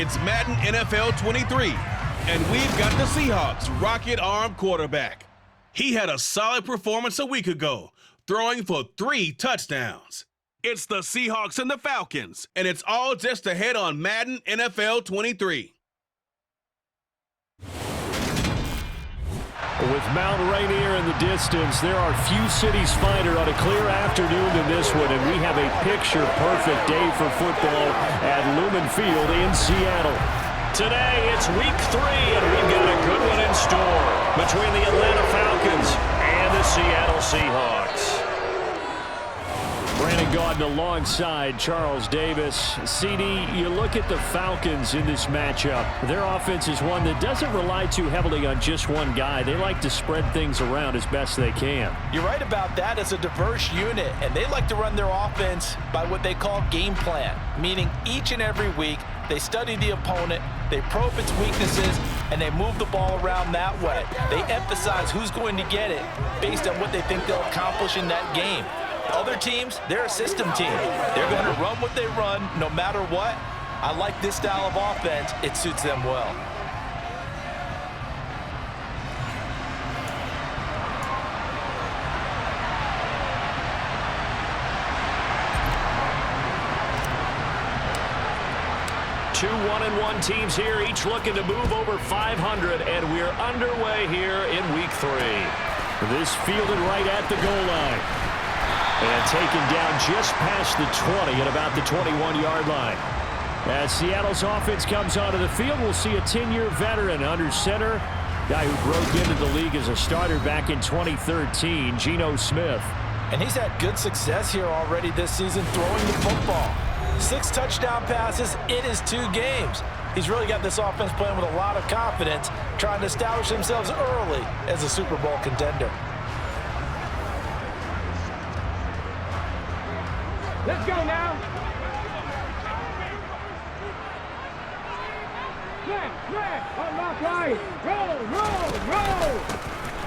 It's Madden NFL 23, and we've got the Seahawks rocket-armed quarterback. He had a solid performance a week ago, throwing for 3 touchdowns. It's the Seahawks and the Falcons, and it's all just ahead on Madden NFL 23. With Mount Rainier in the distance, there are few cities finer on a clear afternoon than this one, and we have a picture-perfect day for football at Lumen Field in Seattle. Today, it's week 3, and we've got a good one in store between the Atlanta Falcons and the Seattle Seahawks. Brandon Gaudin alongside Charles Davis. CD, you look at the Falcons in this matchup. Their offense is one that doesn't rely too heavily on just one guy. They like to spread things around as best they can. You're right about that. It's a diverse unit, and they like to run their offense by what they call game plan, meaning each and every week they study the opponent, they probe its weaknesses, and they move the ball around that way. They emphasize who's going to get it based on what they think they'll accomplish in that game. Other teams, they're a system team. They're going to run what they run no matter what. I like this style of offense. It suits them well. Two 1-1 teams here, each looking to move over 500, and we're underway here in week 3. This fielded right at the goal line. And taken down just past the 20 at about the 21-yard line. As Seattle's offense comes onto the field, we'll see a 10-year veteran under center, guy who broke into the league as a starter back in 2013, Geno Smith. And he's had good success here already this season throwing the football. 6 touchdown passes in his 2 games. He's really got this offense playing with a lot of confidence, trying to establish themselves early as a Super Bowl contender. Let's go now. Flat, unlock right. Roll.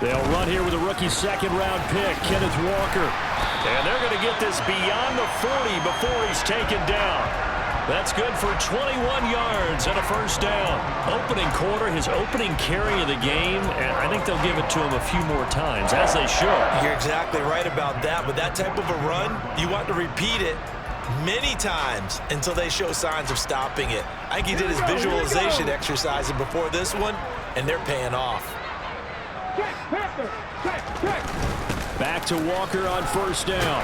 They'll run here with a rookie second-round pick, Kenneth Walker. And they're going to get this beyond the 40 before he's taken down. That's good for 21 yards and a first down. Opening quarter, his opening carry of the game, and I think they'll give it to him a few more times, as they should. You're exactly right about that. With that type of a run, you want to repeat it many times until they show signs of stopping it. I think he did his visualization exercises before this one, and they're paying off. Back to Walker on first down.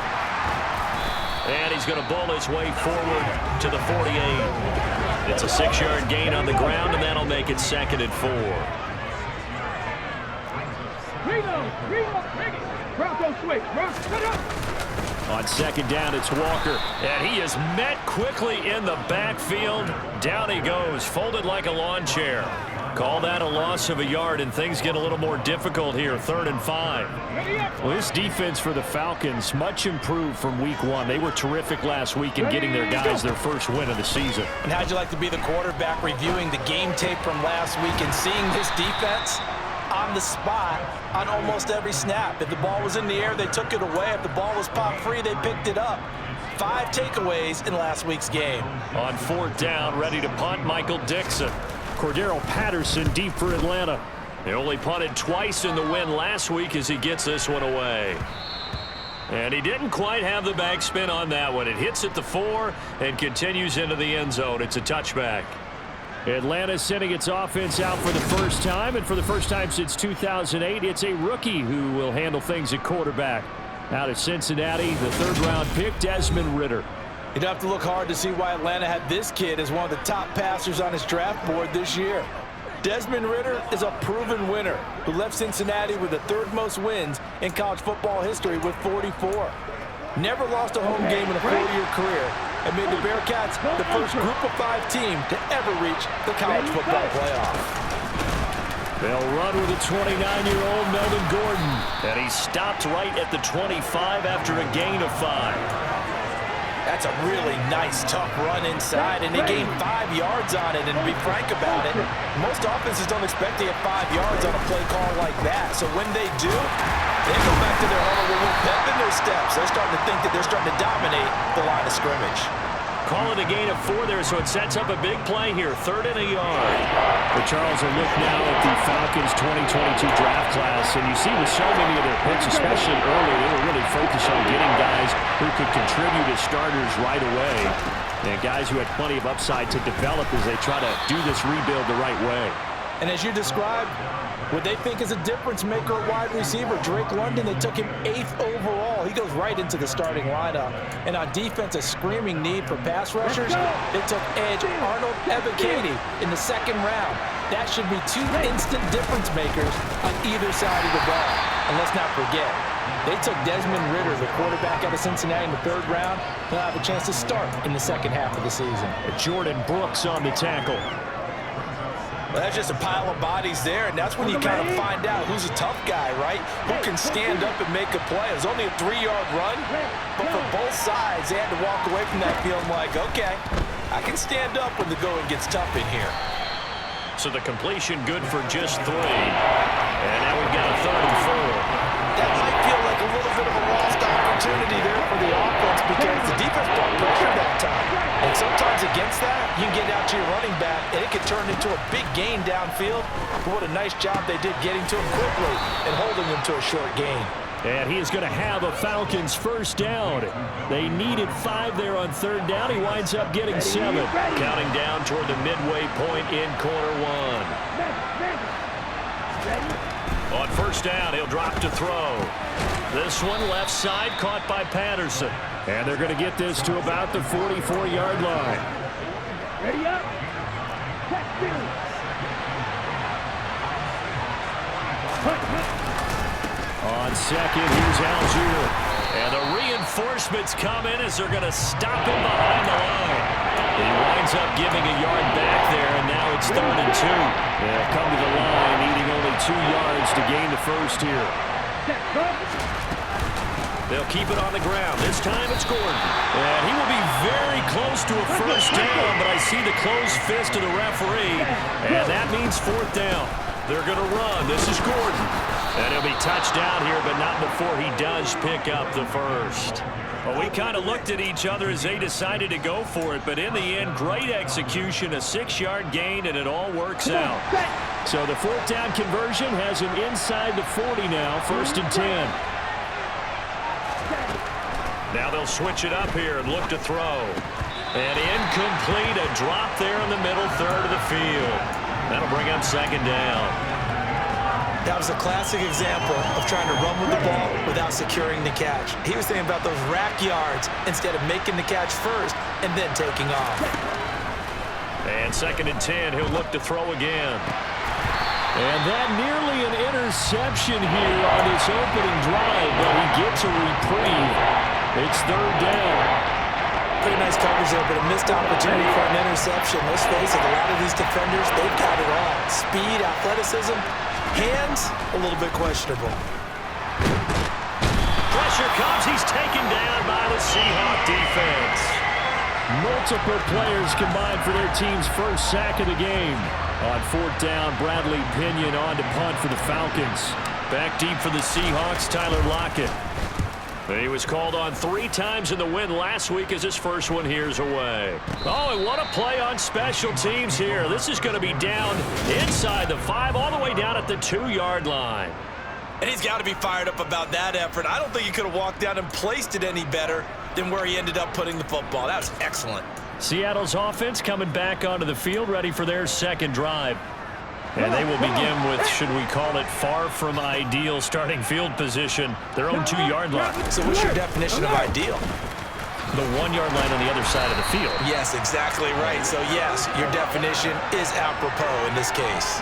And he's going to bowl his way forward to the 48. It's a 6-yard gain on the ground, and that'll make it 2nd and 4. On 2nd down, it's Walker. And he is met quickly in the backfield. Down he goes, folded like a lawn chair. Call that a loss of a yard, and things get a little more difficult here, 3rd and 5. Well, this defense for the Falcons, much improved from week 1. They were terrific last week in getting their guys their first win of the season. And how'd you like to be the quarterback reviewing the game tape from last week and seeing this defense on the spot on almost every snap? If the ball was in the air, they took it away. If the ball was popped free, they picked it up. 5 takeaways in last week's game. On 4th down, ready to punt, Michael Dixon. Cordero Patterson deep for Atlanta. They only punted twice in the win last week as he gets this one away. And he didn't quite have the backspin on that one. It hits at the 4 and continues into the end zone. It's a touchback. Atlanta sending its offense out for the first time, and for the first time since 2008, it's a rookie who will handle things at quarterback. Out of Cincinnati, the 3rd-round pick, Desmond Ridder. You'd have to look hard to see why Atlanta had this kid as one of the top passers on his draft board this year. Desmond Ridder is a proven winner who left Cincinnati with the 3rd most wins in college football history with 44. Never lost a home game in a 4-year career and made the Bearcats the first Group of 5 team to ever reach the college football playoff. They'll run with a 29-year-old Melvin Gordon, and he stopped right at the 25 after a gain of 5. That's a really nice, tough run inside, and they gained 5 yards on it. And to be frank about it, most offenses don't expect to get 5 yards on a play call like that. So when they do, they go back to their huddle with a pep in their steps. They're starting to think that they're starting to dominate the line of scrimmage. call it a gain of 4 there, so it sets up a big play here. 3rd and a yard. But Charles, will look now at the Falcons 2022 draft class, and you see with so many of their picks, especially early, they were really focused on getting guys who could contribute as starters right away, and guys who had plenty of upside to develop as they try to do this rebuild the right way. And as you described, what they think is a difference maker at wide receiver, Drake London, they took him 8th overall. He goes right into the starting lineup. And on defense, a screaming need for pass rushers, they took edge Arnold Ebiketie in the 2nd round. That should be 2 instant difference makers on either side of the ball. And let's not forget, they took Desmond Ridder, the quarterback out of Cincinnati, in the 3rd round. He'll have a chance to start in the second half of the season. Jordan Brooks on the tackle. Well, that's just a pile of bodies there, and that's when you kind of find out who's a tough guy, right? Who can stand up and make a play. It was only a 3-yard run, but for both sides, they had to walk away from that feeling like, okay, I can stand up when the going gets tough in here. So the completion good for just 3. And now we've got a 3rd and 4. That might feel like a little bit of a lost opportunity there for the offense because the defense brought pressure that time. And sometimes against that, you can get out to your running back, and it can turn into a big gain downfield. But what a nice job they did getting to him quickly and holding him to a short gain. And he is going to have a Falcons 1st down. They needed 5 there on 3rd down. He winds up getting 7. Counting down toward the midway point in quarter 1. On 1st down, he'll drop to throw. This one left side caught by Patterson. And they're going to get this to about the 44-yard line. Ready up. On 2nd, here's Algier. And the reinforcements come in as they're going to stop him behind the line. He winds up giving a yard back there, and now it's 3rd and 2. They'll come to the line, needing only 2 yards to gain the 1st here. They'll keep it on the ground. This time it's Gordon. And he will be very close to a 1st down, but I see the closed fist of the referee, and that means 4th down. They're going to run. This is Gordon. And he'll be touched down here, but not before he does pick up the 1st. Well, we kind of looked at each other as they decided to go for it, but in the end, great execution, a 6-yard gain, and it all works out. So the 4th down conversion has him inside the 40 now, 1st and 10. Now they'll switch it up here and look to throw. And incomplete, a drop there in the middle 3rd of the field. That'll bring up 2nd down. That was a classic example of trying to run with the ball without securing the catch. He was thinking about those rack yards instead of making the catch first and then taking off. And 2nd and 10, he'll look to throw again. And that nearly an interception here on this opening drive, but he gets a reprieve. It's 3rd down. Pretty nice coverage there, but a missed opportunity for an interception. Let's face it, a lot of these defenders, they've got it all. Speed, athleticism, hands, a little bit questionable. Pressure comes. He's taken down by the Seahawk defense. Multiple players combined for their team's 1st sack of the game. On 4th down, Bradley Pinion on to punt for the Falcons. Back deep for the Seahawks, Tyler Lockett. He was called on 3 times in the win last week as his 1st one here's away. Oh, and what a play on special teams here. This is going to be down inside the 5, all the way down at the 2-yard line. And he's got to be fired up about that effort. I don't think he could have walked down and placed it any better than where he ended up putting the football. That was excellent. Seattle's offense coming back onto the field, ready for their 2nd drive. And they will begin with, should we call it, far from ideal starting field position, their own 2-yard line. So what's your definition of ideal? The 1-yard line on the other side of the field. Yes, exactly right. So yes, your definition is apropos in this case.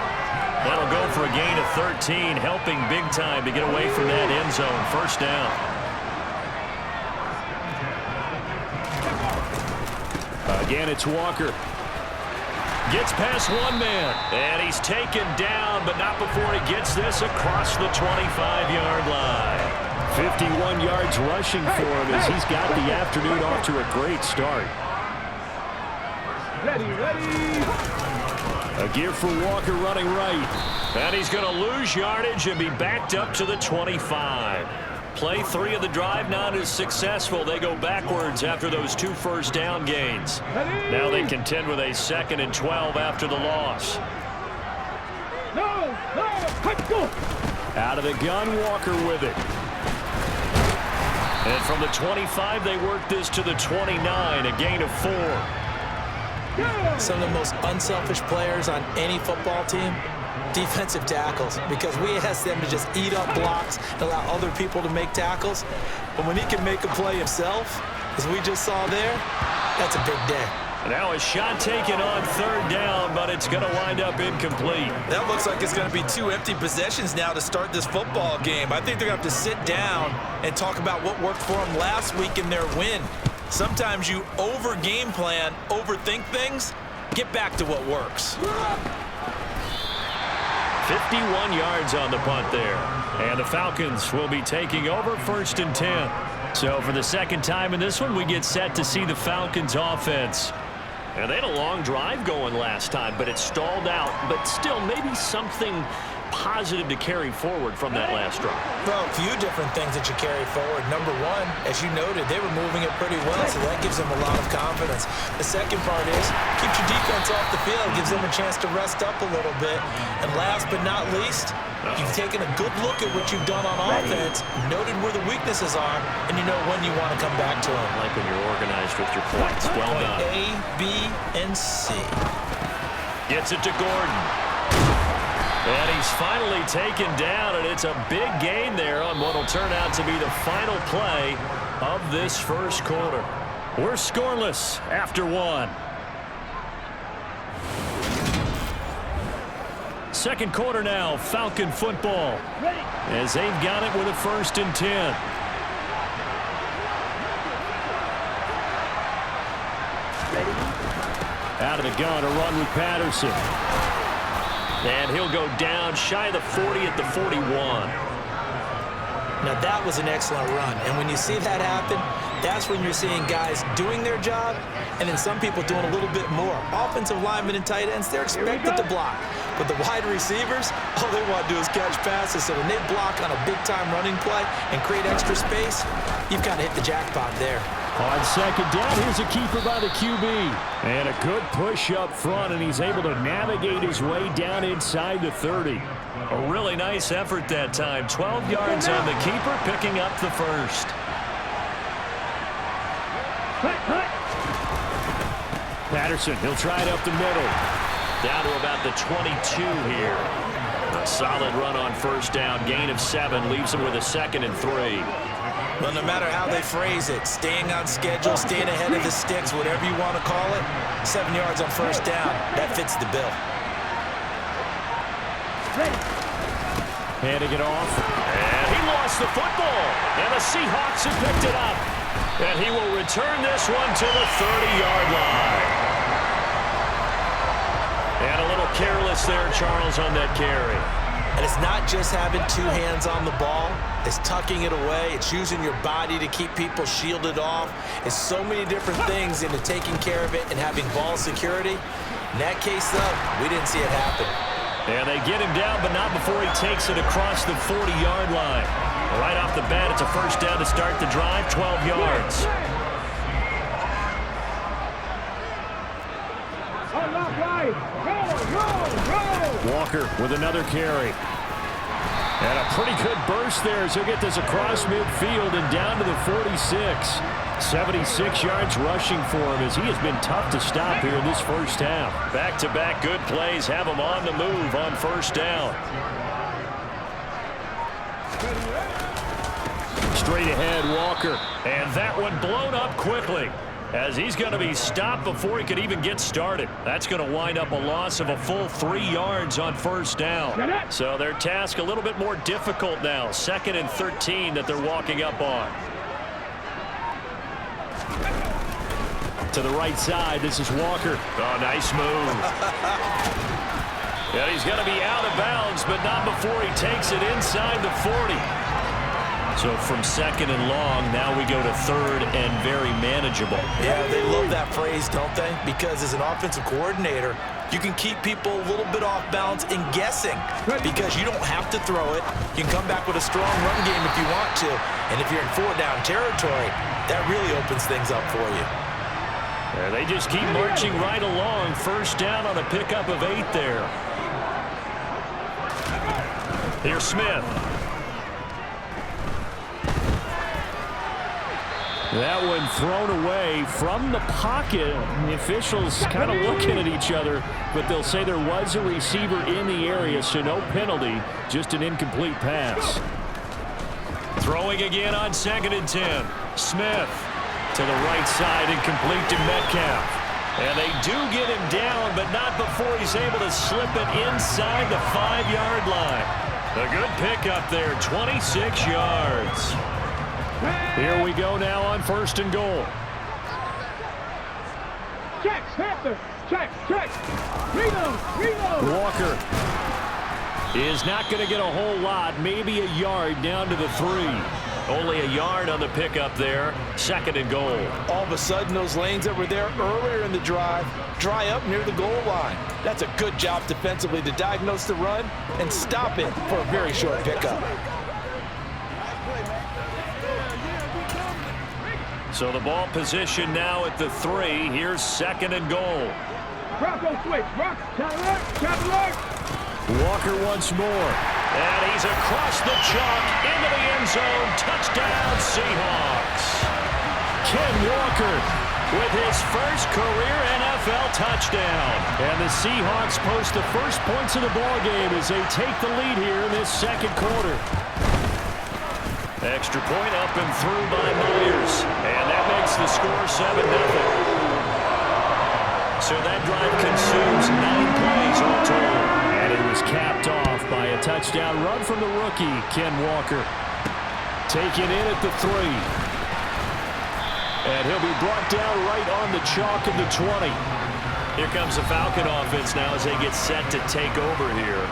That'll go for a gain of 13, helping big time to get away from that end zone. 1st down. Again, it's Walker. Gets past 1 man, and he's taken down, but not before he gets this across the 25-yard line. 51 yards rushing for him as he's got the afternoon off to a great start. Ready. A gear for Walker running right. And he's going to lose yardage and be backed up to the 25. Play 3 of the drive not as successful. They go backwards after those 2 first down gains. Now they contend with a 2nd and 12 after the loss. Out of the gun, Walker with it. And from the 25, they work this to the 29, a gain of 4. Some of the most unselfish players on any football team, defensive tackles, because we ask them to just eat up blocks and allow other people to make tackles. But when he can make a play himself, as we just saw there, that's a big day. Now a shot taken on 3rd down, but it's going to wind up incomplete. That looks like it's going to be 2 empty possessions now to start this football game. I think they're going to have to sit down and talk about what worked for them last week in their win. Sometimes you over-game plan, overthink things, get back to what works. 51 yards on the punt there. And the Falcons will be taking over 1st and 10. So for the 2nd time in this one, we get set to see the Falcons offense. And they had a long drive going last time, but it stalled out. But still, maybe something positive to carry forward from that last drive. Well, a few different things that you carry forward. Number one, as you noted, they were moving it pretty well, so that gives them a lot of confidence. The second part is, keeps your defense off the field, gives them a chance to rest up a little bit. And last but not least, you've taken a good look at what you've done on offense, noted where the weaknesses are, and you know when you want to come back to them. Like when you're organized with your points. Well done. A, B, and C. Gets it to Gordon. And he's finally taken down, and it's a big gain there on what will turn out to be the final play of this first quarter. We're scoreless after 1. Second quarter now, Falcon football, as they've got it with a 1st and 10. Out of the gun, a run with Patterson. And he'll go down shy of the 40 at the 41. Now that was an excellent run, and when you see that happen, that's when you're seeing guys doing their job and then some people doing a little bit more. Offensive linemen and tight ends, they're expected to block. But the wide receivers, all they want to do is catch passes. So when they block on a big-time running play and create extra space, you've kind of hit the jackpot there. On 2nd down, here's a keeper by the QB. And a good push up front, and he's able to navigate his way down inside the 30. A really nice effort that time. 12 yards on the keeper, picking up the 1st. Patterson, he'll try it up the middle. Down to about the 22 here. A solid run on 1st down. Gain of 7 leaves him with a 2nd and 3. Well, no matter how they phrase it, staying on schedule, staying ahead of the sticks, whatever you want to call it, 7 yards on 1st down, that fits the bill. Handing it off. And he lost the football. And the Seahawks have picked it up. And he will return this one to the 30-yard line. And a little careless there, Charles, on that carry. And it's not just having 2 hands on the ball. It's tucking it away. It's using your body to keep people shielded off. It's so many different things into taking care of it and having ball security. In that case, though, we didn't see it happen. And they get him down, but not before he takes it across the 40-yard line. Right off the bat, it's a 1st down to start the drive, 12 yards. Walker with another carry. And a pretty good burst there as he'll get this across midfield and down to the 46. 76 yards rushing for him as he has been tough to stop here in this 1st half. Back-to-back good plays have him on the move on 1st down. Straight ahead, Walker. And that one blown up quickly, as he's going to be stopped before he could even get started. That's going to wind up a loss of a full 3 yards on 1st down. So their task a little bit more difficult now. 2nd and 13 that they're walking up on. To the right side, this is Walker. Oh, nice move. And he's going to be out of bounds, but not before he takes it inside the 40. So from second and long, now we go to third and very manageable. Yeah, they love that phrase, don't they? Because as an offensive coordinator, you can keep people a little bit off balance and guessing because you don't have to throw it. You can come back with a strong run game if you want to. And if you're in four-down territory, that really opens things up for you. Yeah, they just keep marching right along. First down on a pickup of 8 there. Here's Smith. That one thrown away from the pocket. The officials kind of looking at each other, but they'll say there was a receiver in the area, so no penalty, just an incomplete pass. Throwing again on 2nd and 10. Smith to the right side and complete to Metcalf. And they do get him down, but not before he's able to slip it inside the 5-yard line. A good pickup there, 26 yards. Here we go now on 1st and goal. Check, Panther. Check. Reload. Walker is not going to get a whole lot, maybe a yard down to the 3. Only a yard on the pickup there, 2nd and goal. All of a sudden, those lanes that were there earlier in the drive dry up near the goal line. That's a good job defensively to diagnose the run and stop it for a very short pickup. So the ball position now at the 3. Here's 2nd and goal. Bronco switch. Cadillac. Walker once more. And he's across the chalk into the end zone. Touchdown, Seahawks. Ken Walker with his first career NFL touchdown. And the Seahawks post the first points of the ballgame as they take the lead here in this 2nd quarter. Extra point up and through by Myers. And that makes the score 7-0. So that drive consumes 9 plays all total. And it was capped off by a touchdown run from the rookie, Ken Walker. Taken in at the 3. And he'll be brought down right on the chalk of the 20. Here comes the Falcon offense now as they get set to take over here.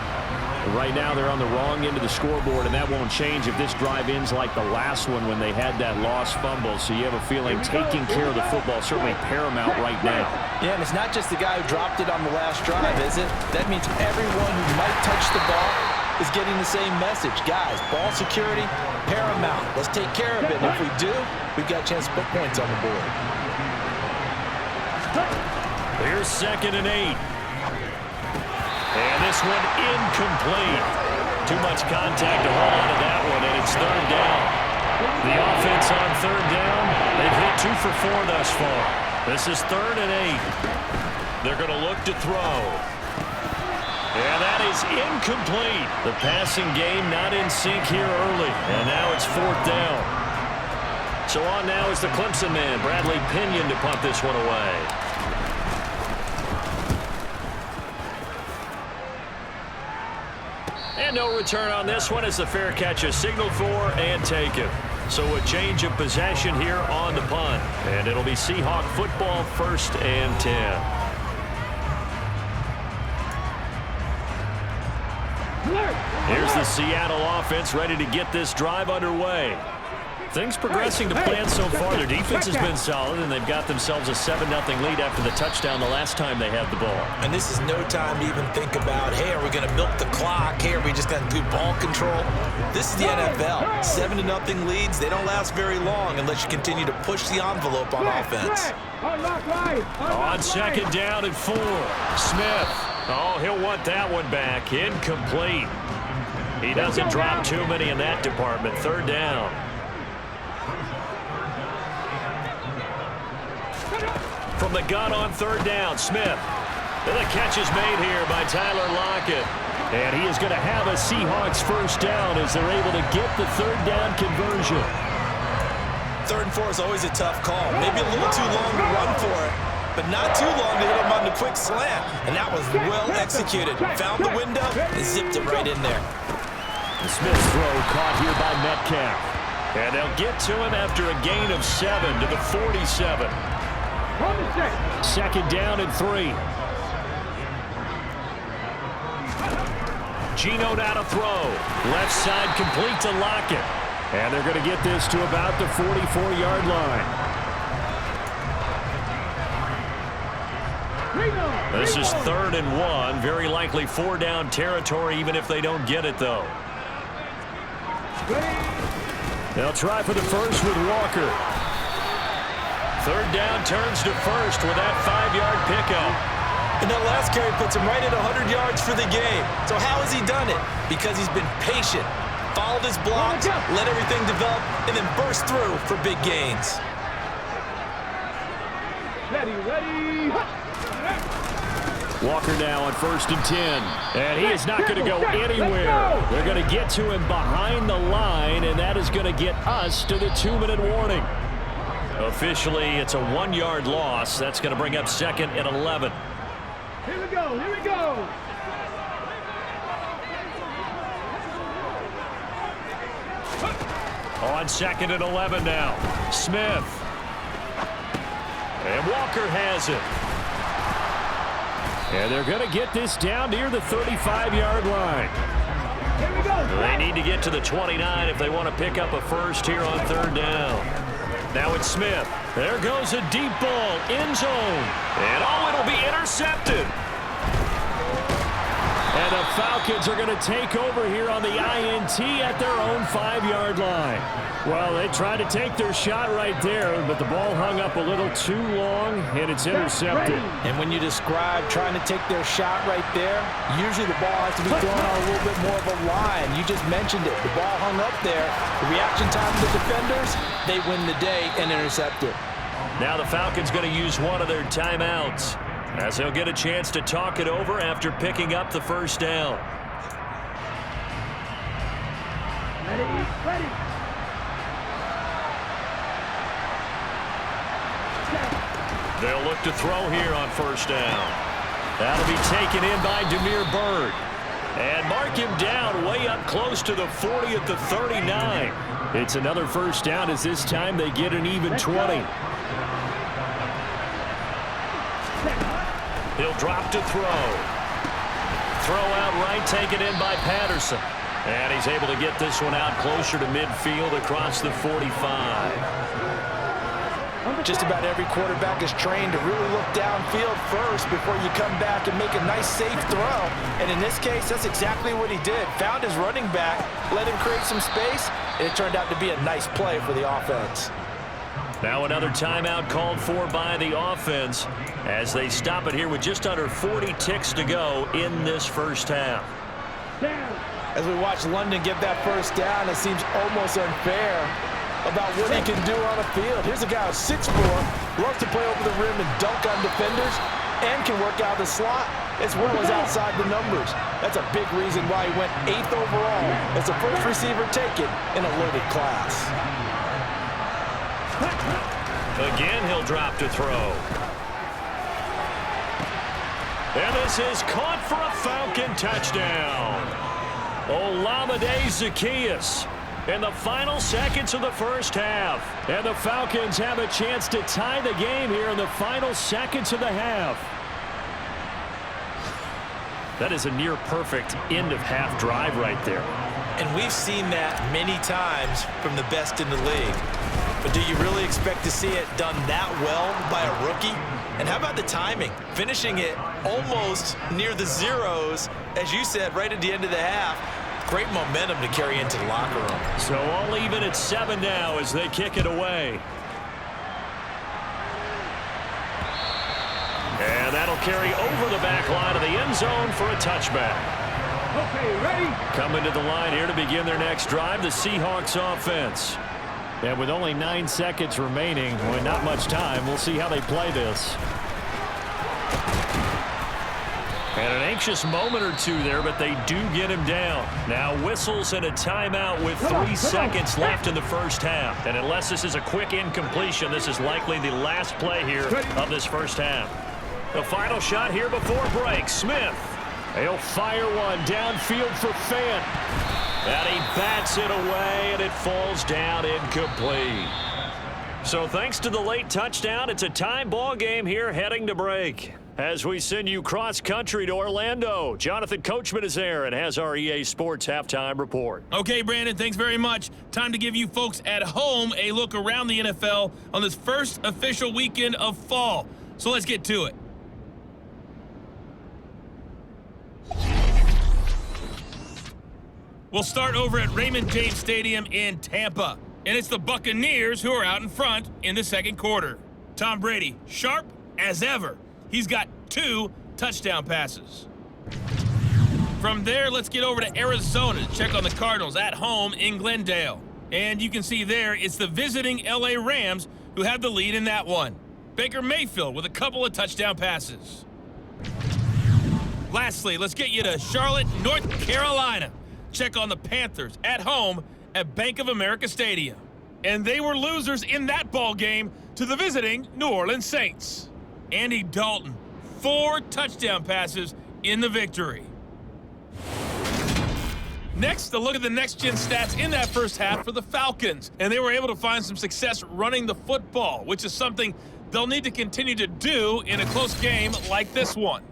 Right now they're on the wrong end of the scoreboard, and that won't change if this drive ends like the last one when they had that lost fumble. So you have a feeling taking care of the football is certainly paramount right now. Yeah, and it's not just the guy who dropped it on the last drive, is it? That means everyone who might touch the ball is getting the same message. Guys, ball security, paramount. Let's take care of it. And if we do, we've got a chance to put points on the board. Here's 2nd and 8. And this one incomplete. Too much contact to hold on to that one, and it's 3rd down. The offense on 3rd down, they've hit 2 for 4 thus far. This is 3rd and 8. They're going to look to throw. And that is incomplete. The passing game not in sync here early, and now it's 4th down. So on now is the Clemson man, Bradley Pinion, to punt this one away. And no return on this one as the fair catch is signaled for and taken. So a change of possession here on the punt. And it'll be Seahawk football, 1st and 10. Here's the Seattle offense ready to get this drive underway. Things progressing to plan so far. Their defense has been solid, and they've got themselves a 7-0 lead after the touchdown the last time they had the ball. And this is no time to even think about, hey, are we going to milk the clock? Hey, are we just going to do ball control? This is the NFL. 7-0 leads, they don't last very long unless you continue to push the envelope on offense. On 2nd down and 4. Smith. Oh, he'll want that one back. Incomplete. He doesn't drop too many in that department. 3rd down. From the gun on 3rd down, Smith. And the catch is made here by Tyler Lockett. And he is going to have a Seahawks 1st down as they're able to get the 3rd down conversion. 3rd and 4 is always a tough call. Maybe a little too long to run for it, but not too long to hit him on the quick slant. And that was well executed. Found the window and zipped it right in there. The Smith throw caught here by Metcalf. And they'll get to him after a gain of 7 to the 47. 2nd down and 3. Geno now to throw. Left side complete to Lockett. And they're going to get this to about the 44-yard line. This is 3rd and 1. Very likely 4-down territory, even if they don't get it, though. They'll try for the first with Walker. 3rd down turns to first with that 5-yard pickup. And that last carry puts him right at 100 yards for the game. So how has he done it? Because he's been patient, followed his blocks, let everything develop, and then burst through for big gains. Ready. Walker now on 1st and 10. And he is not going to go anywhere. They're going to get to him behind the line, and that is going to get us to the 2-minute warning. Officially, it's a 1-yard loss. That's going to bring up 2nd and 11. Here we go. On 2nd and 11 now. Smith. And Walker has it. And they're going to get this down near the 35-yard line. Here we go. They need to get to the 29 if they want to pick up a first here on 3rd down. Now it's Smith. There goes a deep ball, end zone. And it'll be intercepted. And the Falcons are going to take over here on the INT at their own 5-yard line. Well, they tried to take their shot right there, but the ball hung up a little too long, and it's intercepted. And when you describe trying to take their shot right there, usually the ball has to be thrown on a little bit more of a line. You just mentioned it. The ball hung up there. The reaction time of the defenders, they win the day and intercept it. Now the Falcons going to use one of their timeouts, as they'll get a chance to talk it over after picking up the first down. Ready. They'll look to throw here on 1st down. That'll be taken in by Demir Bird. And mark him down way up close to the 40 at the 39. It's another 1st down as this time they get an even 20. He'll drop to throw. Throw out right, taken in by Patterson. And he's able to get this one out closer to midfield across the 45. Just about every quarterback is trained to really look downfield first before you come back and make a nice, safe throw. And in this case, that's exactly what he did. Found his running back, let him create some space, and it turned out to be a nice play for the offense. Now another timeout called for by the offense as they stop it here with just under 40 ticks to go in this first half. As we watch London get that first down, it seems almost unfair about what he can do on a field. Here's a guy who's 6'4", loves to play over the rim and dunk on defenders, and can work out the slot as well as outside the numbers. That's a big reason why he went 8th overall as the first receiver taken in a loaded class. Again, he'll drop to throw. And this is caught for a Falcon touchdown. Olamide Zaccheaus in the final seconds of the first half. And the Falcons have a chance to tie the game here in the final seconds of the half. That is a near-perfect end-of-half drive right there. And we've seen that many times from the best in the league. But do you really expect to see it done that well by a rookie? And how about the timing? Finishing it almost near the zeros, as you said, right at the end of the half. Great momentum to carry into the locker room. So all even at 7 now as they kick it away. And that'll carry over the back line of the end zone for a touchback. Okay, ready? Coming to the line here to begin their next drive, the Seahawks offense. And with only 9 seconds remaining, with not much time, we'll see how they play this. And an anxious moment or two there, but they do get him down. Now whistles and a timeout with 3 seconds left in the first half. And unless this is a quick incompletion, this is likely the last play here of this first half. The final shot here before break. Smith. He'll fire one downfield for Fant. And he bats it away, and it falls down incomplete. So thanks to the late touchdown, it's a tie ball game here heading to break. As we send you cross-country to Orlando, Jonathan Coachman is there and has our EA Sports halftime report. Okay, Brandon, thanks very much. Time to give you folks at home a look around the NFL on this first official weekend of fall. So let's get to it. We'll start over at Raymond James Stadium in Tampa. And it's the Buccaneers who are out in front in the second quarter. Tom Brady, sharp as ever. He's got 2 touchdown passes. From there, let's get over to Arizona to check on the Cardinals at home in Glendale. And you can see there, it's the visiting LA Rams who have the lead in that one. Baker Mayfield with a couple of touchdown passes. Lastly, let's get you to Charlotte, North Carolina. Check on the Panthers at home at Bank of America Stadium. And they were losers in that ball game to the visiting New Orleans Saints. Andy Dalton, 4 touchdown passes in the victory. Next, a look at the next-gen stats in that first half for the Falcons. And they were able to find some success running the football, which is something they'll need to continue to do in a close game like this one.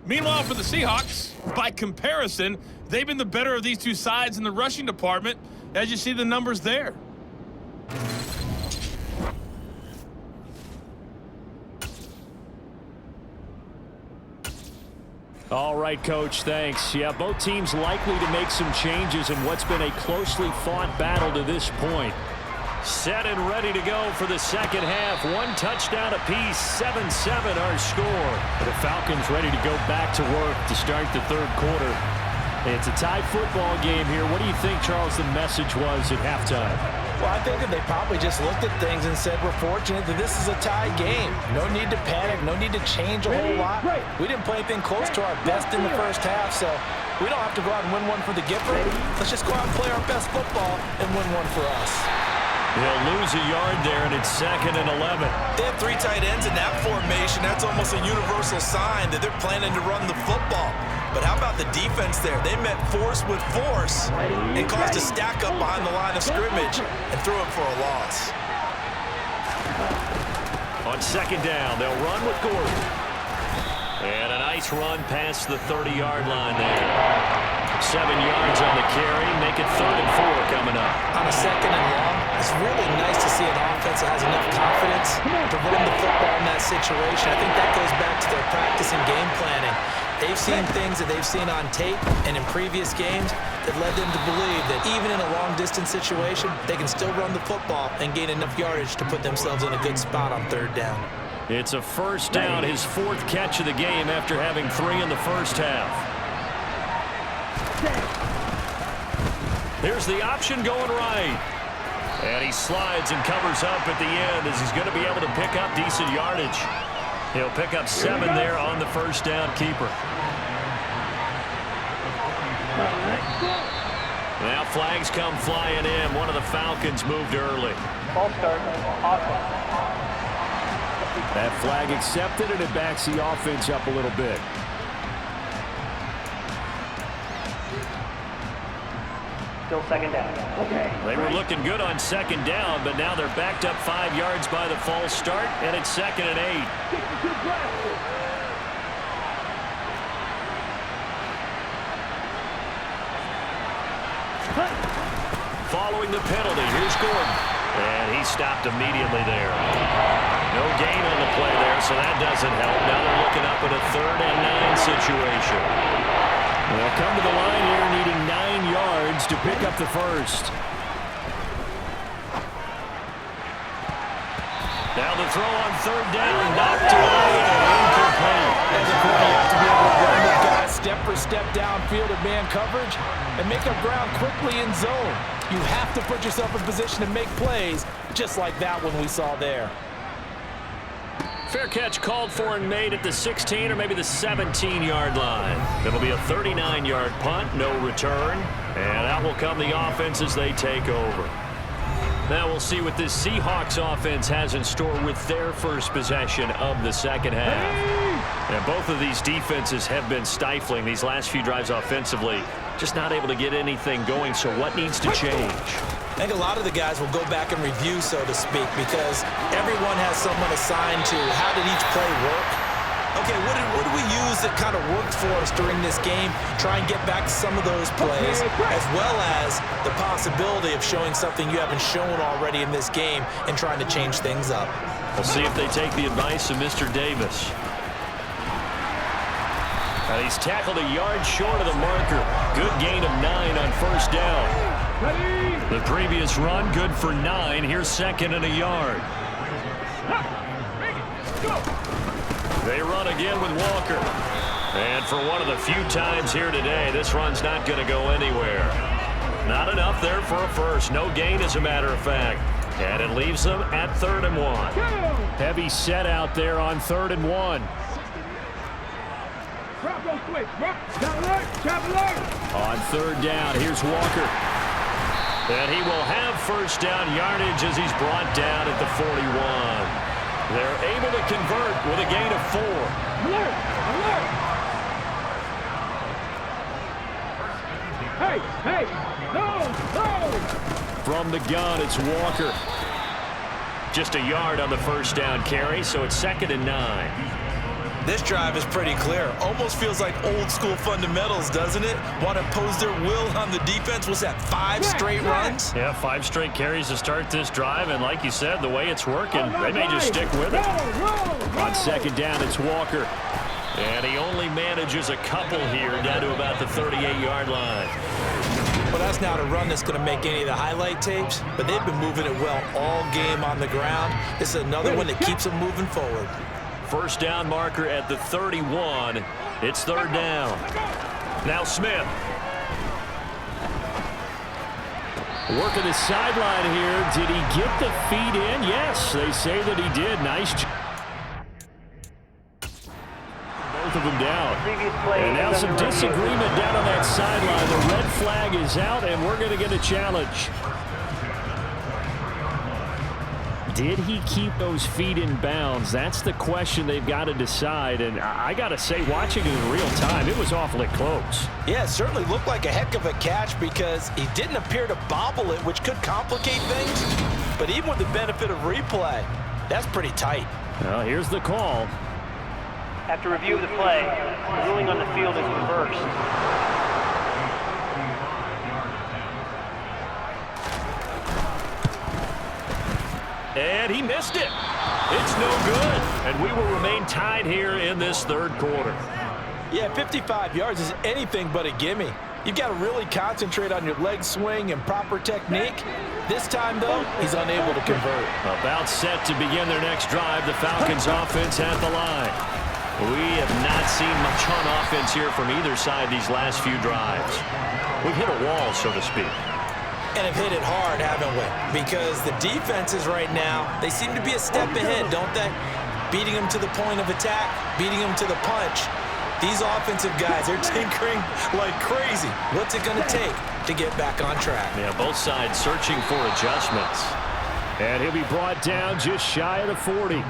Meanwhile, for the Seahawks, by comparison, they've been the better of these two sides in the rushing department, as you see the numbers there. All right, Coach, thanks. Yeah, both teams likely to make some changes in what's been a closely fought battle to this point. Set and ready to go for the second half. 1 touchdown apiece, 7-7 our score. The Falcons ready to go back to work to start the third quarter. It's a tie football game here. What do you think, Charles, the message was at halftime? Well, I think that they probably just looked at things and said, we're fortunate that this is a tie game. No need to panic, no need to change a whole lot. We didn't play anything close to our best in the first half, so we don't have to go out and win one for the Gipper. Let's just go out and play our best football and win one for us. He'll lose a yard there, and it's 2nd and 11. They have 3 tight ends in that formation. That's almost a universal sign that they're planning to run the football. But how about the defense there? They met force with force and caused a stack up behind the line of scrimmage and threw it for a loss. On 2nd down, they'll run with Gordon. And a nice run past the 30-yard line there. 7 yards on the carry, make it 3rd and 4 coming up. On a 2nd and long, it's really nice to see an offense that has enough confidence to run the football in that situation. I think that goes back to their practice and game planning. They've seen things that they've seen on tape and in previous games that led them to believe that even in a long-distance situation, they can still run the football and gain enough yardage to put themselves in a good spot on 3rd down. It's a 1st down, his 4th catch of the game after having 3 in the first half. Here's the option going right. And he slides and covers up at the end as he's going to be able to pick up decent yardage. He'll pick up 7 there on the 1st down keeper. Now flags come flying in. One of the Falcons moved early. Ball start. Awesome. That flag accepted, and it backs the offense up a little bit. Still 2nd down. Okay. They were looking good on 2nd down, but now they're backed up 5 yards by the false start, and it's 2nd and 8. Following the penalty, here's Gordon. And he stopped immediately there. No gain on the play there, so that doesn't help. Now they're looking up at a 3rd and 9 situation. They'll come to the line here needing 9 yards to pick up the 1st. Now the throw on 3rd down, knocked away and incomplete. As a corner, you have to be able to run with guys step for step downfield at man coverage and make up ground quickly in zone. You have to put yourself in position to make plays, just like that one we saw there. Fair catch called for and made at the 16 or maybe the 17-yard line. It'll be a 39-yard punt, no return. And out will come the offense as they take over. Now we'll see what this Seahawks offense has in store with their first possession of the second half. And both of these defenses have been stifling these last few drives offensively. Just not able to get anything going, so what needs to change? I think a lot of the guys will go back and review, so to speak, because everyone has someone assigned to how did each play work. Okay, what did we use that kind of worked for us during this game? Try and get back to some of those plays, as well as the possibility of showing something you haven't shown already in this game and trying to change things up. We'll see if they take the advice of Mr. Davis. And he's tackled a yard short of the marker. Good gain of 9 on first down. The previous run, good for 9. Here's second and a yard. They run again with Walker. And for one of the few times here today, this run's not going to go anywhere. Not enough there for a first. No gain, as a matter of fact. And it leaves them at 3rd and 1. Heavy set out there on 3rd and 1. On 3rd down, here's Walker. And he will have first down yardage as he's brought down at the 41. They're able to convert with a gain of 4. Alert! Alert! Hey! No! From the gun, it's Walker. Just a yard on the first down carry, so it's 2nd and 9. This drive is pretty clear. Almost feels like old school fundamentals, doesn't it? Want to impose their will on the defense. Was that 5 straight runs? Yeah, 5 straight carries to start this drive, and like you said, the way it's working, they may just stick with it. On 2nd down, it's Walker. And he only manages a couple here down to about the 38-yard line. Well, that's not a run that's going to make any of the highlight tapes, but they've been moving it well all game on the ground. This is another one that keeps them moving forward. First down marker at the 31. It's 3rd down. Now Smith. Working the sideline here. Did he get the feet in? Yes, they say that he did. Nice job. Both of them down. And now some disagreement down on that sideline. The red flag is out, and we're going to get a challenge. Did he keep those feet in bounds? That's the question they've got to decide. And I got to say, watching it in real time, it was awfully close. Yeah, it certainly looked like a heck of a catch because he didn't appear to bobble it, which could complicate things. But even with the benefit of replay, that's pretty tight. Well, here's the call. After review of the play, the ruling on the field is reversed. And he missed it. It's no good. And we will remain tied here in this 3rd quarter. Yeah, 55 yards is anything but a gimme. You've got to really concentrate on your leg swing and proper technique. This time, though, he's unable to convert. About set to begin their next drive, the Falcons offense at the line. We have not seen much on offense here from either side these last few drives. We've hit a wall, so to speak. And have hit it hard, haven't we? Because the defenses right now, they seem to be a step ahead, don't they? Beating them to the point of attack, beating them to the punch. These offensive guys, they're tinkering like crazy. What's it going to take to get back on track? Yeah, both sides searching for adjustments. And he'll be brought down just shy of the 40.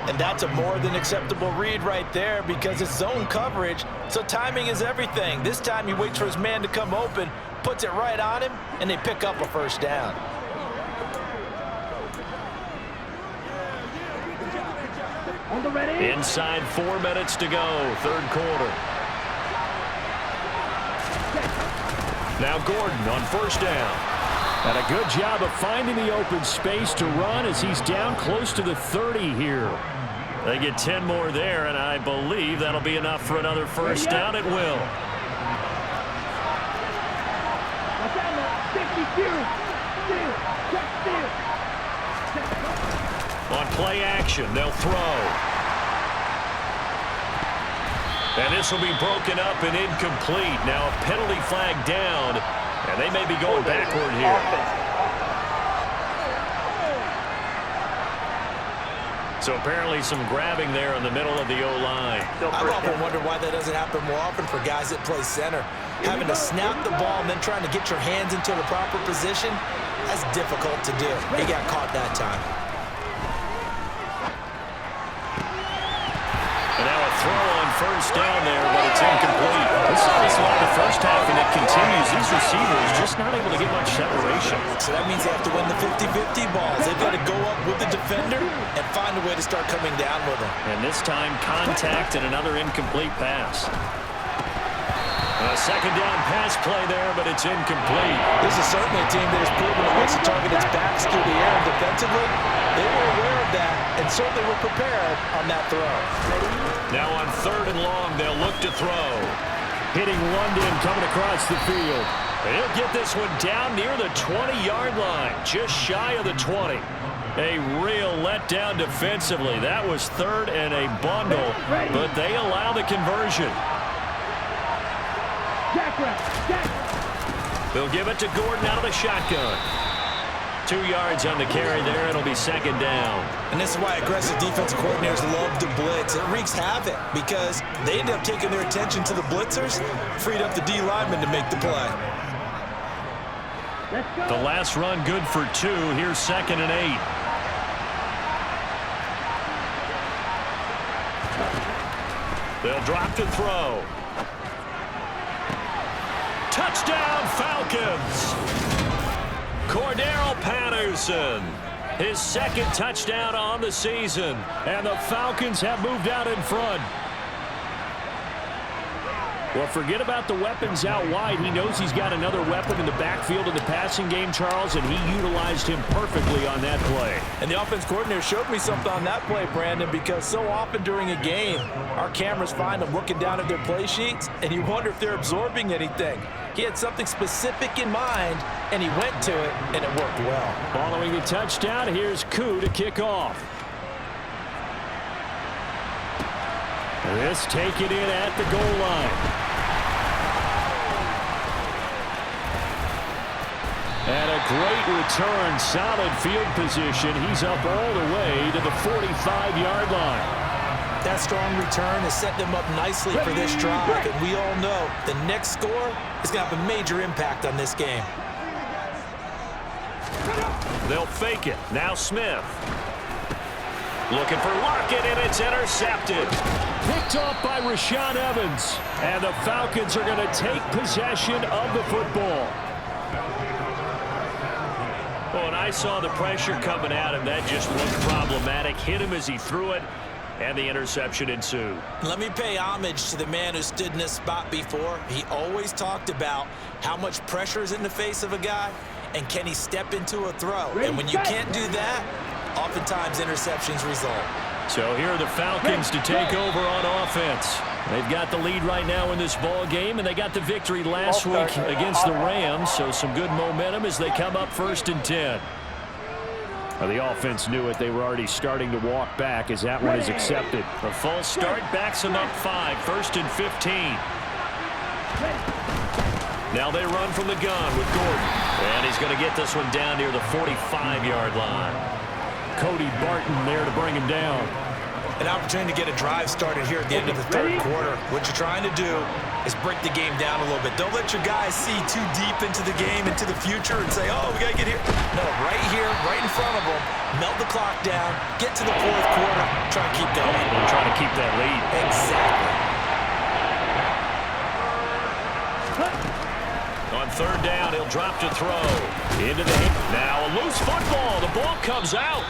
And that's a more than acceptable read right there because it's zone coverage, so timing is everything. This time he waits for his man to come open, puts it right on him, and they pick up a first down. Inside 4 minutes to go, 3rd quarter. Now Gordon on first down. And a good job of finding the open space to run as he's down close to the 30 here. They get 10 more there, and I believe that'll be enough for another first down. It will. On play action, they'll throw. And this will be broken up and incomplete. Now a penalty flag down, and they may be going backward here. So apparently some grabbing there in the middle of the O-line. I've often wondered why that doesn't happen more often for guys that play center. Having to snap the ball and then trying to get your hands into the proper position, that's difficult to do. He got caught that time. And now a throw on first down there, but it's incomplete. This is like the first half, and it continues these receivers just not able to get much separation. So that means they have to win the 50-50 balls. They've got to go up with the defender and find a way to start coming down with them. And this time, contact and another incomplete pass. A second down pass play there, but it's incomplete. This is certainly a team that has proven it likes to target its backs through the air, and defensively, they were aware of that and certainly were prepared on that throw. Now on 3rd and long, they'll look to throw. Hitting London coming across the field. He'll get this one down near the 20-yard line, just shy of the 20. A real letdown defensively. That was 3rd and a bundle, but they allow the conversion. They'll give it to Gordon out of the shotgun. 2 yards on the carry there. It'll be 2nd down. And this is why aggressive defensive coordinators love to blitz. It wreaks havoc because they end up taking their attention to the blitzers, freed up the D linemen to make the play. The last run good for 2. Here's 2nd and 8. They'll drop to throw. Touchdown, Falcons! Cordero Patterson, his 2nd touchdown on the season, and the Falcons have moved out in front. Well, forget about the weapons out wide. He knows he's got another weapon in the backfield of the passing game, Charles, and he utilized him perfectly on that play. And the offense coordinator showed me something on that play, Brandon, because so often during a game, our cameras find them looking down at their play sheets, and you wonder if they're absorbing anything. He had something specific in mind, and he went to it, and it worked well. Following the touchdown, here's Koo to kick off. This taken in at the goal line. And a great return, solid field position. He's up all the way to the 45-yard line. That strong return has set them up nicely for this drive, and we all know the next score is going to have a major impact on this game. They'll fake it. Now Smith. Looking for Lockett, and it's intercepted. Picked off by Rashaan Evans. And the Falcons are going to take possession of the football. Oh, and I saw the pressure coming at him. That just looked problematic. Hit him as he threw it, and the interception ensued. Let me pay homage to the man who stood in this spot before. He always talked about how much pressure is in the face of a guy, and can he step into a throw. And when you can't do that, oftentimes interceptions result. So here are the Falcons to take over on offense. They've got the lead right now in this ball game, and they got the victory last week against the Rams, so some good momentum as they come up 1st and 10. Well, the offense knew it. They were already starting to walk back as that one is accepted. A false start backs them up 5, 1st and 15. Now they run from the gun with Gordon, and he's going to get this one down near the 45-yard line. Cody Barton there to bring him down. An opportunity to get a drive started here at the end of the 3rd quarter. What you're trying to do is break the game down a little bit. Don't let your guys see too deep into the game, into the future, and say, oh, we got to get here. No, right here, right in front of them, melt the clock down, get to the 4th quarter, try to keep going. And try to keep that lead. Exactly. On 3rd down, he'll drop to throw. Into the hit. Now a loose football. The ball comes out.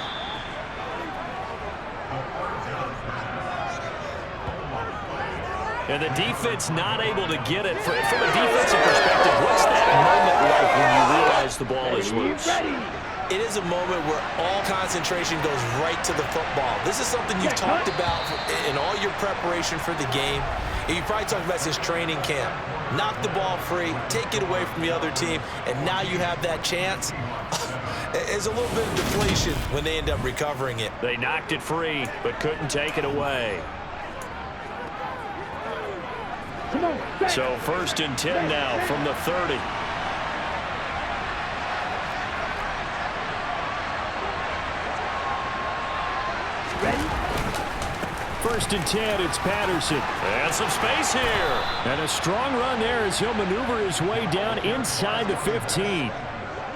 And the defense not able to get it. From a defensive perspective, what's that moment like when you realize the ball is loose? It is a moment where all concentration goes right to the football. This is something you've talked about in all your preparation for the game. And you probably talked about since training camp. Knock the ball free, take it away from the other team, and now you have that chance. There's a little bit of deflation when they end up recovering it. They knocked it free, but couldn't take it away. So 1st and 10 now from the 30. First and 10, it's Patterson. And some space here. And a strong run there as he'll maneuver his way down inside the 15.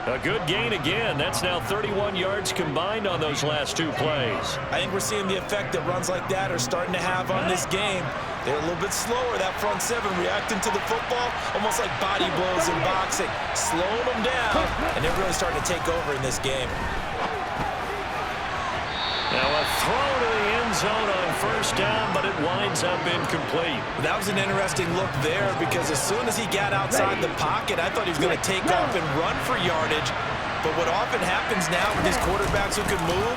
A good gain again. That's now 31 yards combined on those last 2 plays. I think we're seeing the effect that runs like that are starting to have on this game. They're a little bit slower, that front 7, reacting to the football, almost like body blows in boxing, slowing them down, and they're really starting to take over in this game. Now a throw to the end zone on first down, but it winds up incomplete. That was an interesting look there because as soon as he got outside the pocket, I thought he was going to take off and run for yardage. But what often happens now with these quarterbacks who can move,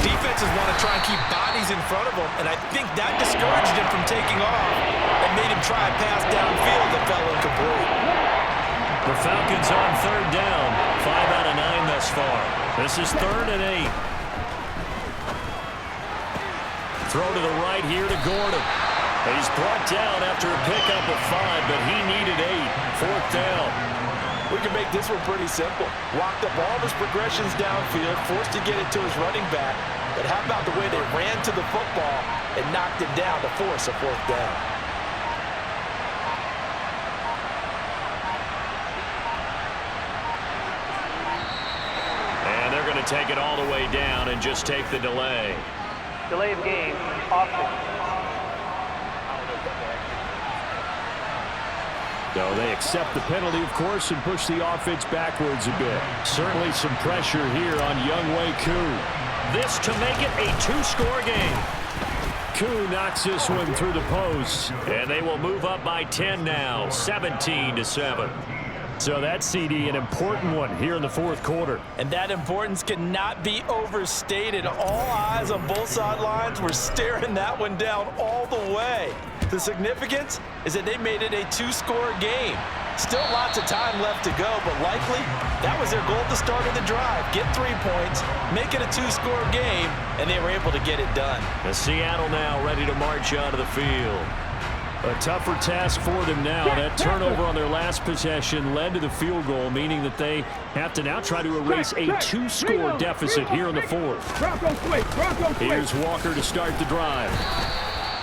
defenses want to try and keep bodies in front of them, and I think that discouraged him from taking off and made him try a pass downfield that fell incomplete. The Falcons on third down, 5 out of 9 thus far. This is 3rd and 8. Throw to the right here to Gordon. He's brought down after a pickup of 5, but he needed 8. 4th down. We can make this one pretty simple. Walked up all of his progressions downfield, forced to get it to his running back. But how about the way they ran to the football and knocked it down to force a 4th down? And they're going to take it all the way down and just take the delay. Delay of game, offense. So they accept the penalty, of course, and push the offense backwards a bit. Certainly some pressure here on Younghoe Koo. This to make it a 2-score game. Koo knocks this one through the post. And they will move up by 10 now, 17-7. So that CD, an important one here in the 4th quarter. And that importance cannot be overstated. All eyes on both sidelines were staring that one down all the way. The significance is that they made it a 2-score game. Still lots of time left to go, but likely that was their goal at the start of the drive. Get 3 points, make it a 2-score game, and they were able to get it done. The Seattle now ready to march onto the field. A tougher task for them now. That turnover on their last possession led to the field goal, meaning that they have to now try to erase a 2-score deficit here in the 4th. Here's Walker to start the drive.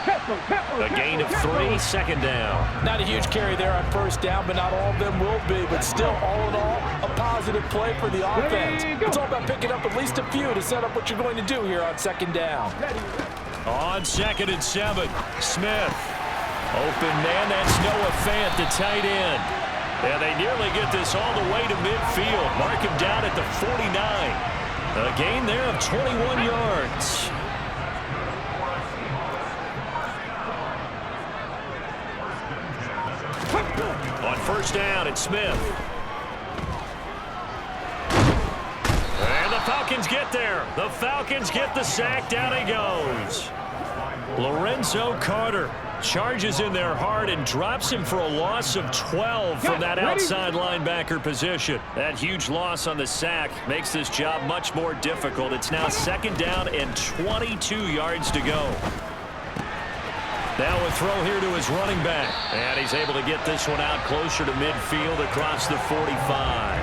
A gain of 3, 2nd down. Not a huge carry there on first down, but not all of them will be. But still, all in all, a positive play for the offense. It's all about picking up at least a few to set up what you're going to do here on 2nd down. On 2nd and 7, Smith. Open man, that's Noah Fant, the tight end. And they nearly get this all the way to midfield. Mark him down at the 49. A gain there of 21 yards. On first down, it's Smith. And the Falcons get there. The Falcons get the sack. Down he goes. Lorenzo Carter charges in there hard and drops him for a loss of 12 from that outside linebacker position. That huge loss on the sack makes this job much more difficult. It's now 2nd down and 22 yards to go. Now a throw here to his running back. And he's able to get this one out closer to midfield across the 45.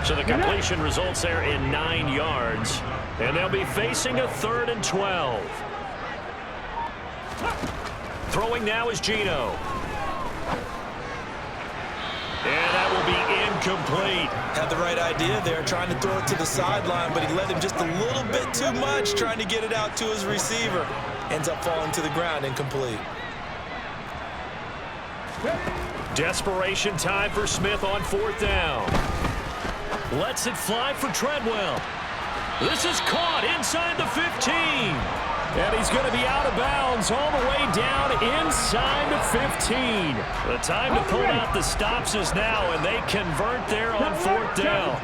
So the completion results there in 9 yards. And they'll be facing a 3rd and 12. Throwing now is Gino. And that will be incomplete. Had the right idea there, trying to throw it to the sideline, but he let him just a little bit too much, trying to get it out to his receiver. Ends up falling to the ground, incomplete. Desperation time for Smith on 4th down. Lets it fly for Treadwell. This is caught inside the 15. And he's going to be out of bounds all the way down inside the 15. The time to pull out the stops is now, and they convert there on 4th down.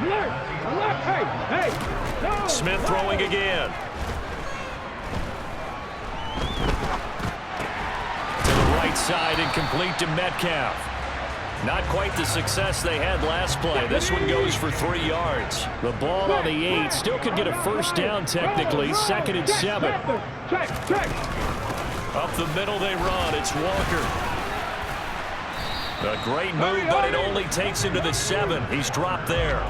Smith throwing again. To the right side and complete to Metcalf. Not quite the success they had last play. This one goes for 3 yards. The ball on the 8 still could get a first down technically. 2nd and 7. Up the middle they run. It's Walker. A great move, but it only takes him to the 7. He's dropped there.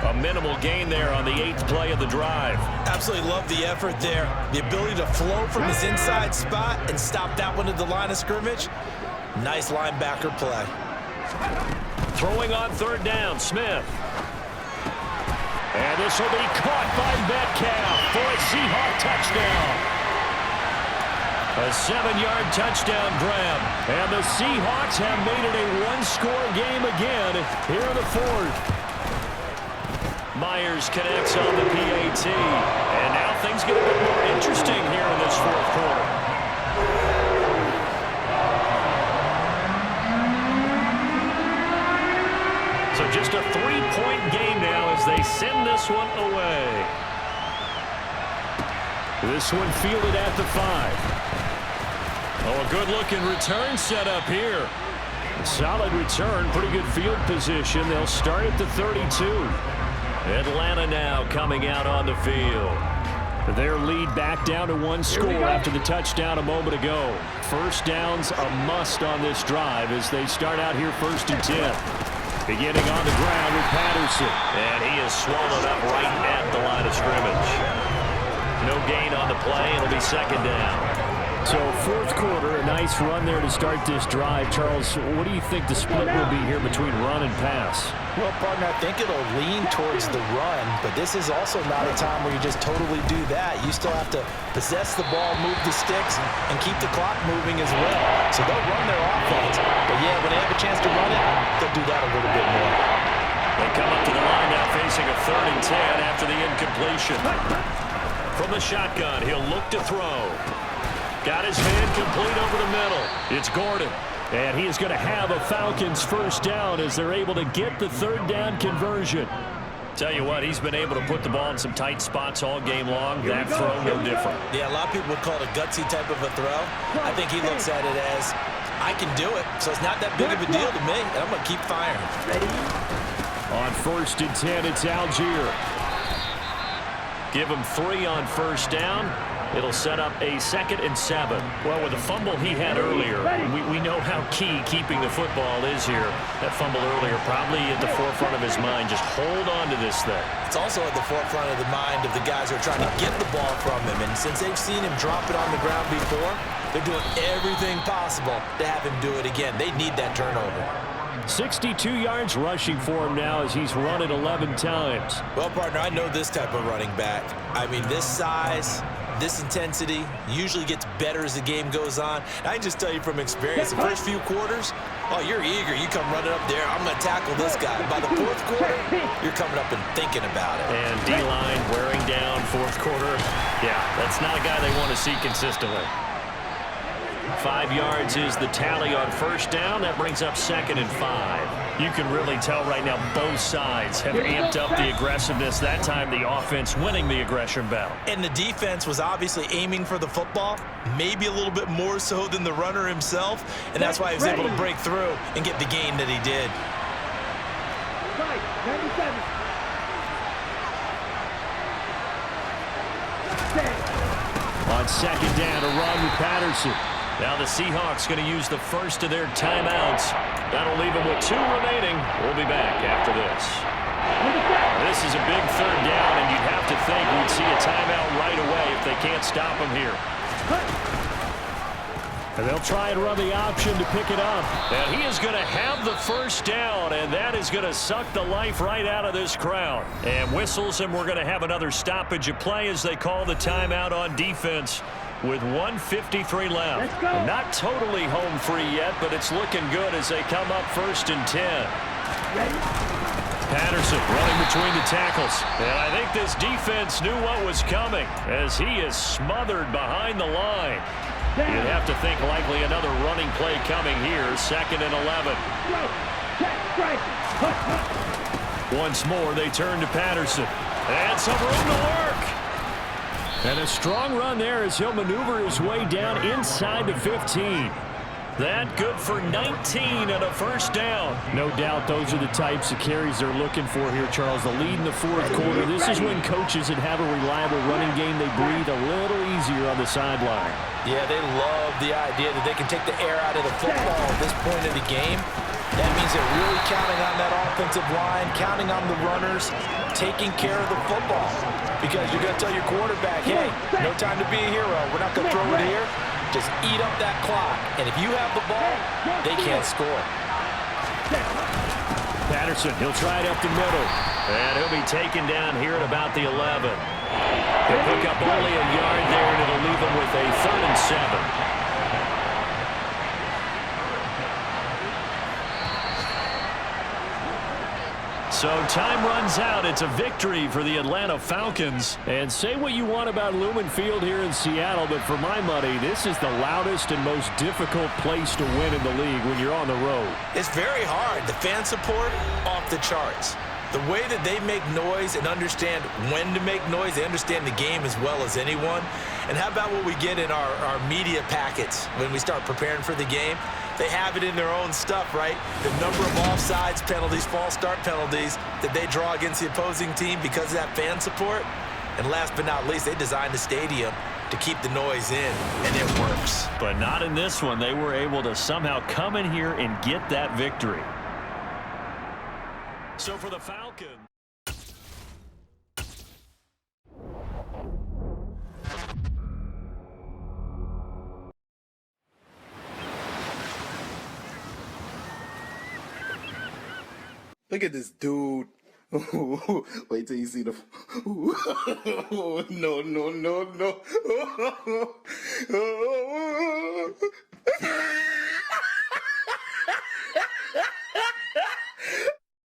A minimal gain there on the 8th play of the drive. Absolutely love the effort there. The ability to flow from his inside spot and stop that one at the line of scrimmage. Nice linebacker play. Throwing on 3rd down, Smith. And this will be caught by Metcalf for a Seahawk touchdown. A 7-yard touchdown grab. And the Seahawks have made it a one-score game again here in the fourth. Myers connects on the PAT. And now things get a bit more interesting here in this fourth quarter. So just a 3-point game now as they send this one away. This one fielded at the 5. Oh, a good-looking return set up here. Solid return, pretty good field position. They'll start at the 32. Atlanta now coming out on the field. Their lead back down to one score after the touchdown a moment ago. First down's a must on this drive as they start out here 1st and 10. Beginning on the ground with Patterson. And he is swallowed up right at the line of scrimmage. No gain on the play. It'll be 2nd down. So fourth quarter, a nice run there to start this drive. Charles, what do you think the split will be here between run and pass? Well, partner, I think it'll lean towards the run, but this is also not a time where you just totally do that. You still have to possess the ball, move the sticks, and keep the clock moving as well. So they'll run their offense, but yeah, when they have a chance to run it, they'll do that a little bit more. They come up to the line now facing a 3rd and 10 after the incompletion. From the shotgun, he'll look to throw. Got his man complete over the middle. It's Gordon. And he is going to have a Falcons first down as they're able to get the 3rd down conversion. Tell you what, he's been able to put the ball in some tight spots all game long. That throw, no different. Yeah, a lot of people would call it a gutsy type of a throw. I think he looks at it as, I can do it, so it's not that big of a deal to me, and I'm going to keep firing. On 1st and 10, it's Algier. Give him 3 on first down. It'll set up a 2nd and 7. Well, with the fumble he had earlier, we know how key keeping the football is here. That fumble earlier probably at the forefront of his mind. Just hold on to this thing. It's also at the forefront of the mind of the guys who are trying to get the ball from him. And since they've seen him drop it on the ground before, they're doing everything possible to have him do it again. They need that turnover. 62 yards rushing for him now as he's run it 11 times. Well, partner, I know this type of running back. I mean, this size, this intensity usually gets better as the game goes on. And I can just tell you from experience, the first few quarters, oh, you're eager. You come running up there, I'm going to tackle this guy. By the 4th quarter, you're coming up and thinking about it. And D-line wearing down 4th quarter. Yeah, that's not a guy they want to see consistently. 5 yards is the tally on first down. That brings up 2nd and 5. You can really tell right now both sides have amped up the aggressiveness. That time the offense winning the aggression battle. And the defense was obviously aiming for the football, maybe a little bit more so than the runner himself, and that's why he was able to break through and get the gain that he did. On 2nd down, a run with Patterson. Now the Seahawks going to use the first of their timeouts. That'll leave them with 2 remaining. We'll be back after this. This is a big 3rd down, and you'd have to think we'd see a timeout right away if they can't stop them here. And they'll try and run the option to pick it up. And he is going to have the first down, and that is going to suck the life right out of this crowd. And whistles, and we're going to have another stoppage of play as they call the timeout on defense with 1:53 left. Not totally home free yet, but it's looking good as they come up 1st and 10. Patterson running between the tackles. And I think this defense knew what was coming as he is smothered behind the line. You'd have to think likely another running play coming here. 2nd and 11. Once more, they turn to Patterson. And some room to work. And a strong run there as he'll maneuver his way down inside the 15. That good for 19 and a first down. No doubt those are the types of carries they're looking for here, Charles. The lead in the 4th quarter. This is when coaches that have a reliable running game, they breathe a little easier on the sideline. Yeah, they love the idea that they can take the air out of the football at this point of the game. That means they're really counting on that offensive line, counting on the runners, taking care of the football. Because you're going to tell your quarterback, hey, no time to be a hero. We're not going to throw it here. Just eat up that clock. And if you have the ball, they can't score. Patterson, he'll try it up the middle. And he'll be taken down here at about the 11. He'll pick up only a yard there, and it'll leave him with a 3rd and 7. So time runs out. It's a victory for the Atlanta Falcons. And say what you want about Lumen Field here in Seattle, but for my money, this is the loudest and most difficult place to win in the league when you're on the road. It's very hard. The fan support, off the charts. The way that they make noise and understand when to make noise, they understand the game as well as anyone. And how about what we get in our media packets when we start preparing for the game? They have it in their own stuff, right? The number of offsides penalties, false start penalties that they draw against the opposing team because of that fan support. And last but not least, they designed the stadium to keep the noise in, and it works. But not in this one. They were able to somehow come in here and get that victory. So for the Falcons. Look at this dude. Wait till you see the... No, no, no, no.